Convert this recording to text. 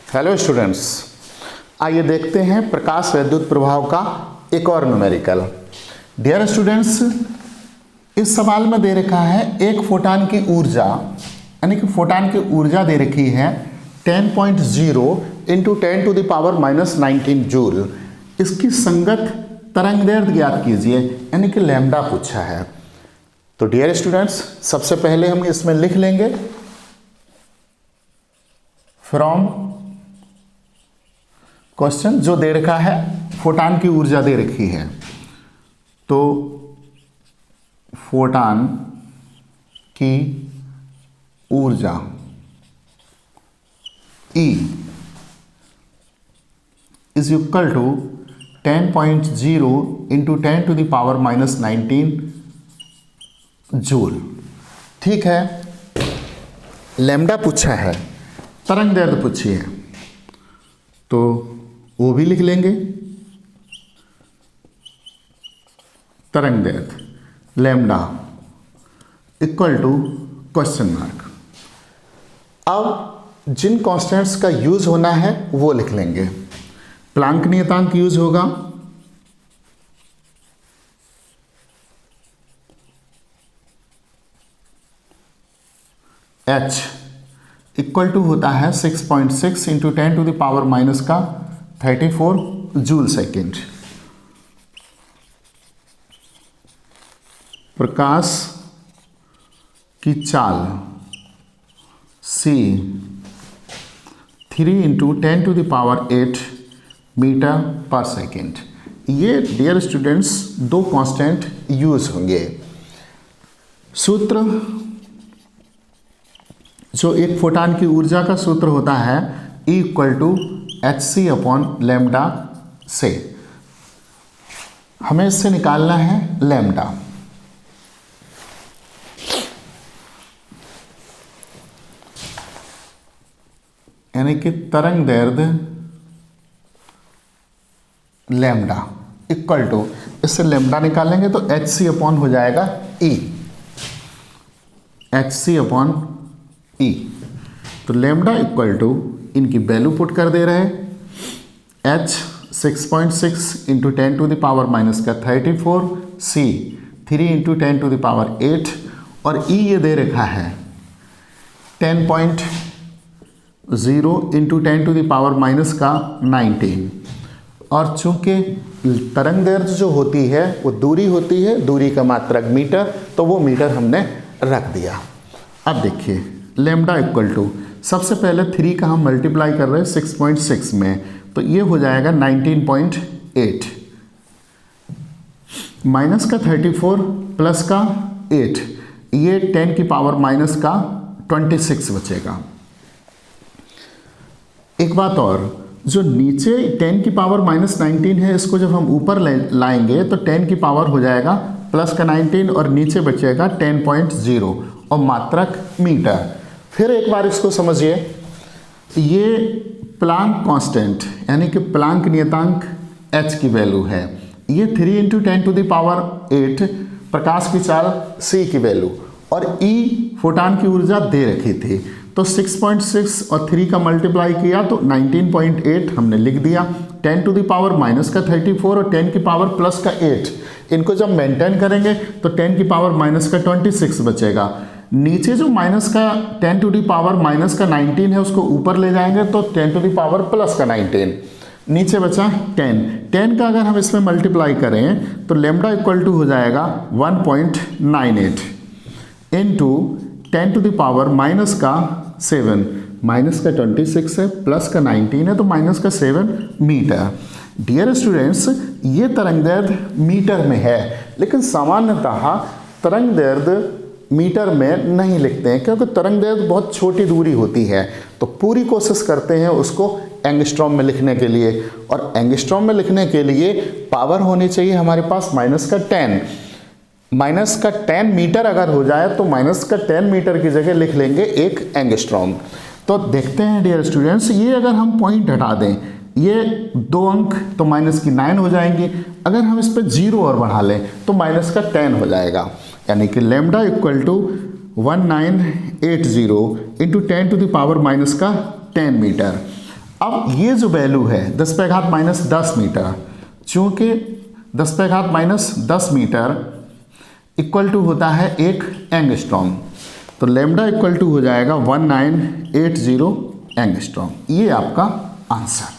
Hello students, आइए देखते हैं प्रकाश वैद्युत प्रभाव का एक और न्यूमेरिकल। डियर स्टूडेंट्स, इस सवाल में दे रखा है एक फोटान की ऊर्जा, यानी कि फोटान की ऊर्जा दे रखी है 10.0 into 10 to the power -19 joule. इसकी संगत तरंगदैर्घ्य ज्ञात कीजिए, यानी कि लैम्डा पूछा है। तो डियर स्टूडेंट्स, सबसे पहले हम इसमें लिख लेंगे फ्रॉम क्वेश्चन जो दे रखा है फोटान की ऊर्जा दे रखी है। तो फोटान की ऊर्जा E is equal to 10.0 into 10 to the power -19 joule. ठीक है, लैम्डा पूछा है, तरंगदैर्घ्य पूछी है, तो वो भी लिख लेंगे। तरंगदैर्घ्य lambda equal to question mark. अब जिन कॉन्स्टेंट्स का यूज होना है वो लिख लेंगे। प्लांक नियतांक यूज होगा, H इक्वल टू होता है 6.6 into 10 to the power minus का 34 जूल सेकेंड। प्रकाश की चाल C 3 into 10 to the power 8 metre पर सेकेंड। ये डियर स्टूडेंट्स दो कांस्टेंट यूज होंगे। सूत्र जो एक फोटान की ऊर्जा का सूत्र होता है E equal to HC upon lambda से, हमें इससे निकालना है लैम्डा। यानी कि तरंगदैर्घ्य लैम्डा इक्वल टू, इससे लैम्डा निकालेंगे तो HC अपॉन हो जाएगा E, HC अपॉन E। तो लैम्डा इक्वल टू इनकी वैल्यू पुट कर दे रहे हैं। H 6.6 into 10 to the power minus का 34, C 3 into 10 to the power 8 और E ये दे रखा है 10.0 into 10 to the power minus का 19। और चूंकि तरंगदैर्घ्य जो होती है वो दूरी होती है, दूरी का मात्रक मीटर, तो वो मीटर हमने रख दिया। अब देखिए लैम्डा इक्वल टू, सबसे पहले 3 का हम मल्टीप्लाई कर रहे हैं 6.6 में, तो ये हो जाएगा 19.8 माइनस का 34 प्लस का 8, ये 10 की पावर माइनस का 26 बचेगा। एक बात और, जो नीचे 10 की पावर -19 है, इसको जब हम ऊपर लाएंगे तो 10 की पावर हो जाएगा प्लस का 19 और नीचे बचेगा 10.0 और मात्रक मीटर। फिर एक बार इसको समझिए, ये प्लांक कांस्टेंट यानी कि प्लांक नियतांक H की वैल्यू है, ये 3 इंटू 10 टू द पावर 8 प्रकाश की चाल C की वैल्यू, और E फोटान की ऊर्जा दे रखी थी। तो 6.6 और 3 का मल्टीप्लाई किया तो 19.8 हमने लिख दिया। 10 टू द पावर माइनस का 34 और 10 की पावर प्लस का 8, इनको जब मेंटेन करेंगे तो 10 की पावर माइनस का 26 बचेगा। नीचे जो माइनस का 10 टू द पावर माइनस का 19 है उसको ऊपर ले जाएंगे तो 10 टू द पावर प्लस का 19, नीचे बचा 10 का अगर हम इसमें मल्टीप्लाई करें तो लैम्डा इक्वल टू हो जाएगा 1.98 into 10 to the power minus का 7, माइनस का 26 है प्लस का 19 है तो माइनस का 7 मीटर। डियर स्टूडेंट्स, ये तरंगदैर्घ्य मीटर में है, लेकिन सामान्यतः तरंगदैर्घ्य मीटर में नहीं लिखते हैं क्योंकि तरंगदैर्घ्य बहुत छोटी दूरी होती है। तो पूरी कोशिश करते हैं उसको एंगस्ट्रॉम में लिखने के लिए, और एंगस्ट्रॉम में लिखने के लिए पावर होनी चाहिए हमारे पास -10। -10 मीटर अगर हो जाए तो -10 मीटर की जगह लिख लेंगे 1 एंगस्ट्रॉम। तो देखते हैं डियर स्टूडेंट्स, ये अगर हम पॉइंट हटा दें, ये 2 अंक तो -9 हो जाएंगी, अगर हम इस पर 0 और बढ़ा लें तो -10 हो जाएगा। यानी कि lambda equal to 1980 into 10 to the power minus का 10 मीटर। अब ये जो वैल्यू है 10 पे घात माइनस 10 मीटर, चूंकि 10 पे घात माइनस 10 मीटर इक्वल टू होता है 1 एंगस्ट्रॉम, तो लैम्डा इक्वल टू हो जाएगा 1980 एंगस्ट्रॉम। ये आपका आंसर।